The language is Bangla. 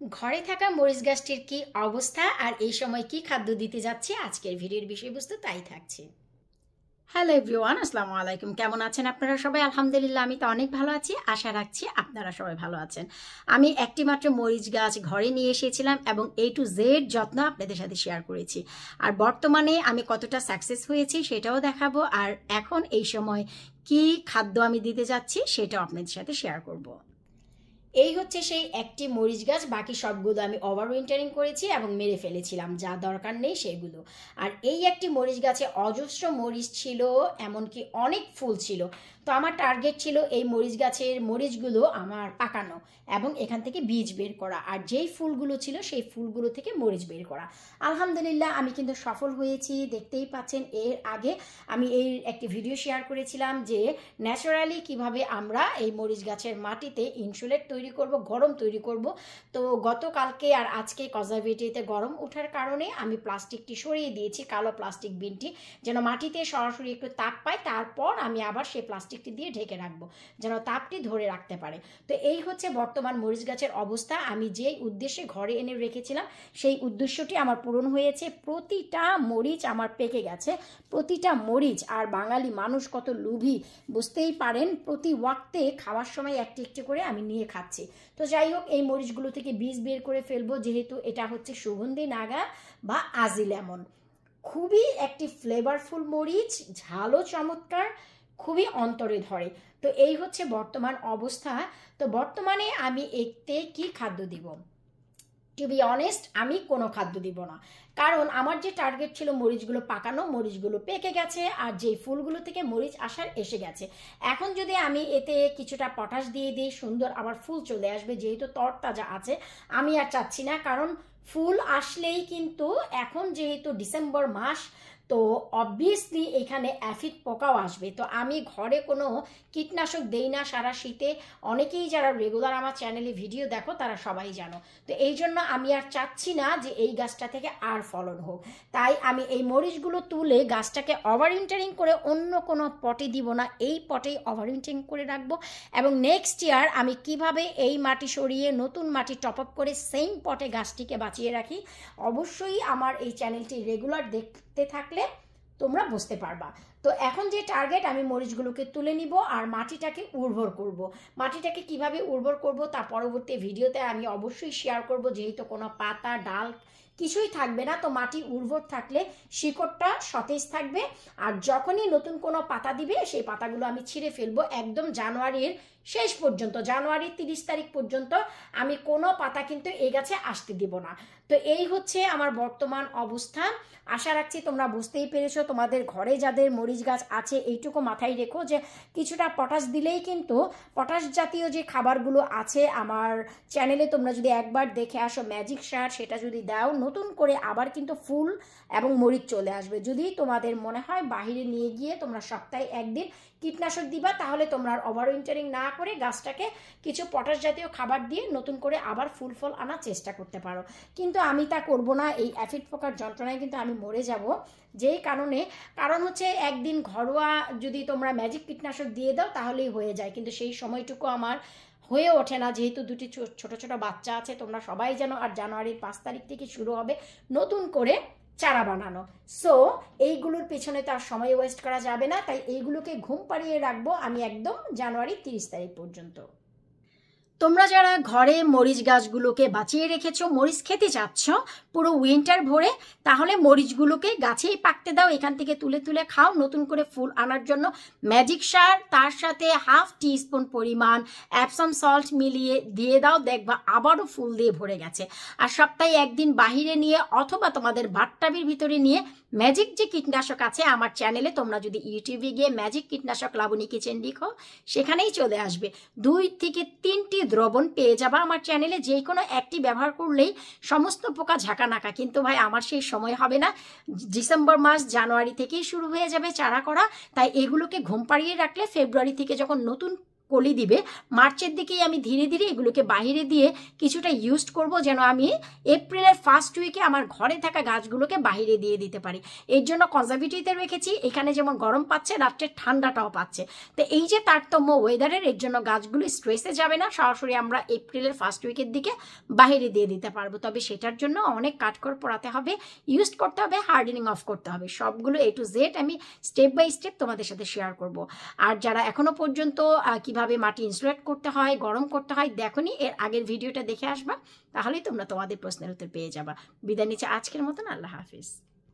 ঘরে থাকা মরিচ গাছটির কি অবস্থা আর এই সময় কি খাদ্য দিতে যাচ্ছি আজকের ভিডিওর বিষয়বস্তু তাই থাকছে। হ্যালো এভরিওয়ান, আসসালামু আলাইকুম। কেমন আছেন আপনারা সবাই? আলহামদুলিল্লাহ, আমি তো অনেক ভালো আছি। আশা রাখছি আপনারা সবাই ভালো আছেন। আমি একটি মাত্র মরিচ গাছ ঘরে নিয়ে এসেছিলাম এবং A to Z যত্ন আপনাদের সাথে শেয়ার করেছি। আর বর্তমানে আমি কতটা সাকসেস হয়েছি সেটাও দেখাবো, আর এখন এই সময় কি খাদ্য আমি দিতে যাচ্ছি সেটাও আপনাদের সাথে শেয়ার করব। এই হচ্ছে সেই একটি মরিচ গাছ, বাকি সবগুলো আমি ওভার উইন্টারিং করেছি এবং মেরে ফেলেছিলাম, যা দরকার নেই সেগুলো। আর এই একটি মরিচ গাছে অজস্র মরিচ ছিল, এমনকি অনেক ফুল ছিল। তো আমার টার্গেট ছিল এই মরিচ গাছের মরিচগুলো আমার পাকানো এবং এখান থেকে বীজ বের করা, আর যেই ফুলগুলো ছিল সেই ফুলগুলো থেকে মরিচ বের করা। আলহামদুলিল্লাহ, আমি কিন্তু সফল হয়েছি। দেখতেই পাচ্ছেন, এর আগে আমি এই একটি ভিডিও শেয়ার করেছিলাম যে ন্যাচারালি কিভাবে আমরা এই মরিচ গাছের মাটিতে ইনসুলেট তৈরি করব, গরম তৈরি করব। তো গতকালকে আর আজকে কনজারভেটরিতে গরম ওঠার কারণে আমি প্লাস্টিকটি সরিয়ে দিয়েছি, কালো প্লাস্টিক বিনটি, যেন মাটিতে সরাসরি একটু তাপ পায়। তারপর আমি আবার সেই প্লাস্টিকটি দিয়ে ঢেকে রাখবো, যেন তাপটি ধরে রাখতে পারে। তো এই হচ্ছে বর্তমান মরিচ গাছের অবস্থা। আমি যেই উদ্দেশ্যে ঘরে এনে রেখেছিলাম সেই উদ্দেশ্যটি আমার পূরণ হয়েছে। প্রতিটা মরিচ আমার পেকে গেছে, প্রতিটা মরিচ। আর বাঙালি মানুষ কত লোভী বুঝতেই পারেন, প্রতি ওয়াক্তে খাওয়ার সময় একটি একটি করে আমি নিয়ে খাচ্ছি। তো যাই হোক, এই মরিচগুলো থেকে বীজ বের করে ফেলবো, যেহেতু এটা হচ্ছে সুগন্ধি নাগা বা আজি লেমন। খুবই একটি ফ্লেভারফুল মরিচ, ঝালও চমৎকার, খুবই অন্তরে ধরে। তো এই হচ্ছে বর্তমান অবস্থা। তো বর্তমানে আমি এতে কি খাদ্য দিব? টু বি অনেস্ট, আমি কোনো খাদ্য দিব না, কারণ আমার যে টার্গেট ছিল মরিচগুলো পাকানো, মরিচগুলো পেকে গেছে, আর যেই ফুলগুলো থেকে মরিচ আসার এসে গেছে। এখন যদি আমি এতে কিছুটা পটাশ দিয়ে দিই, সুন্দর আবার ফুল চলে আসবে, যেহেতু তরতাজা আছে। আমি আর চাচ্ছি না, কারণ ফুল আসলেই কিন্তু এখন যেহেতু ডিসেম্বর মাস, তো অবভিয়াসলি এখানে অ্যাফিড পোকাও আসবে। তো আমি ঘরে কোনো কীটনাশক দেই না সারা শীতে। অনেকেই যারা রেগুলার আমার চ্যানেলে ভিডিও দেখো তারা সবাই জানো। তো এই জন্য আমি আর চাচ্ছি না যে এই গাছটা থেকে আর ফলন হোক। তাই আমি এই মরিচগুলো তুলে গাছটাকে ওভার উইন্টারিং করে অন্য কোনো পটে দিব না, এই পটেই ওভার উইন্টারিং করে রাখবো। এবং নেক্সট ইয়ার আমি কিভাবে এই মাটি সরিয়ে নতুন মাটি টপ আপ করে সেম পটে গাছটিকে বাঁচিয়ে রাখি, অবশ্যই আমার এই চ্যানেলটি রেগুলার দেখতে থাকলে তোমরা বুঝতে পারবা। তো এখন যে টার্গেট, আমি মরিচগুলোকে তুলে নিব আর মাটিটাকে উর্বর করব। মাটিটাকে কিভাবে উর্বর করব তা পরবর্তী ভিডিওতে আমি অবশ্যই শেয়ার করব, যেহেতু কোনো পাতা ডাল কিছুই থাকবে না। তো মাটি উর্বর থাকলে শিকড়টা সতেজ থাকবে, আর যখনই নতুন কোনো পাতা দিবে সেই পাতাগুলো আমি ছিঁড়ে ফেলবো। একদম জানুয়ারির শেষ পর্যন্ত, জানুয়ারির 30 তারিখ পর্যন্ত আমি কোনো পাতা কিন্তু এই গাছে আসতে দিব না। তো এই হচ্ছে আমার বর্তমান অবস্থা। আশা রাখছি তোমরা বুঝতেই পেরেছো। তোমাদের ঘরে যাদের মরিচ গাছ আছে, এইটুকু মাথায় রেখো যে কিছুটা পটাশ দিলেই কিন্তু, পটাশ জাতীয় যে খাবারগুলো আছে আমার চ্যানেলে তোমরা যদি একবার দেখে আসো, ম্যাজিক সার, সেটা যদি দাও, নতুন করে আবার কিন্তু ফুল এবং মরিচ চলে আসবে। যদি তোমাদের মনে হয় বাহিরে নিয়ে গিয়ে তোমরা সপ্তাহে একদিন কীটনাশক দিবা, তাহলে তোমরা ওভার উইন্টারিং না করে গাছটাকে কিছু পটাশ জাতীয় খাবার দিয়ে নতুন করে আবার ফুল ফল আনার চেষ্টা করতে পারো। কিন্তু আমি তা করব না, এই অ্যাফিড পোকার যন্ত্রণায় কিন্তু আমি মরে যাব। যেই কারণ হচ্ছে একদিন ঘরোয়া যদি তোমরা ম্যাজিক কীটনাশক দিয়ে দাও তাহলেই হয়ে যায়, কিন্তু সেই সময়টুকু আমার হয়ে ওঠে না, যেহেতু দুটি ছোট ছোট বাচ্চা আছে, তোমরা সবাই জানো। আর জানুয়ারির 5 তারিখ থেকে শুরু হবে নতুন করে চারা বানানো। সো এইগুলোর পেছনে তার সময় ওয়েস্ট করা যাবে না, তাই এইগুলোকে ঘুম পাড়িয়ে রাখবো আমি একদম জানুয়ারি 30 তারিখ পর্যন্ত। তোমরা যারা ঘরে মরিচ গাছগুলোকে বাঁচিয়ে রেখেছো, মরিচ খেতে চাচ্ছ পুরো উইন্টার ভরে, তাহলে মরিচগুলোকে গাছেই পাকতে দাও, এখান থেকে তুলে তুলে খাও। নতুন করে ফুল আনার জন্য ম্যাজিক সার, তার সাথে হাফ টিস্পুন পরিমাণ অ্যাপসাম সল্ট মিলিয়ে দিয়ে দাও, দেখবা আবারও ফুল দিয়ে ভরে গেছে। আর সপ্তাহে একদিন বাহিরে নিয়ে অথবা তোমাদের বাথটাবের ভিতরে নিয়ে ম্যাজিক যে কীটনাশক আছে, আমার চ্যানেলে তোমরা যদি ইউটিউবে গিয়ে ম্যাজিক কীটনাশক লাবণী কিচেন লিখো, সেখানেই চলে আসবে। 2 থেকে 3টি দ্রবণ পেয়ে যাবা আমার চ্যানেলে। যে কোনো একটি ব্যবহার করলেই সমস্ত পোকা ঝাঁকানাকা। কিন্তু ভাই আমার সেই সময় হবে না, ডিসেম্বর মাস জানুয়ারি থেকেই শুরু হয়ে যাবে চারা করা। তাই এগুলোকে ঘুম পাড়িয়ে রাখলে ফেব্রুয়ারি থেকে যখন নতুন কলি দিবে, মার্চের দিকেই আমি ধীরে ধীরে এগুলোকে বাইরে দিয়ে কিছুটা ইউজ করব, যেন আমি এপ্রিলের ফার্স্ট উইকে আমার ঘরে থাকা গাছগুলোকে বাইরে দিয়ে দিতে পারি। এর জন্য কনজারভেটিভতে রেখেছি, এখানে যেমন গরম পাচ্ছে রাত্রে ঠান্ডাটাও পাচ্ছে। তো এই যে তারতম্য ওয়েদারের, এর জন্য গাছগুলো স্ট্রেসে যাবে না, সরাসরি আমরা এপ্রিলের ফার্স্ট উইকের দিকে বাইরে দিয়ে দিতে পারবো। তবে সেটার জন্য অনেক কাঠখড় পোড়াতে হবে, ইউজ করতে হবে, হার্ডেনিং অফ করতে হবে। সবগুলো A to Z আমি স্টেপ বাই স্টেপ তোমাদের সাথে শেয়ার করব। আর যারা এখনো পর্যন্ত কিভাবে মাটি ইনসুলেট করতে হয়, গরম করতে হয় দেখোনি, এর আগের ভিডিওটা দেখে আসবা, তাহলেই তোমরা তোমাদের প্রশ্নের উত্তর পেয়ে যাবা। বিদায় নিচ্ছে আজকের মতন, আল্লাহ হাফিজ।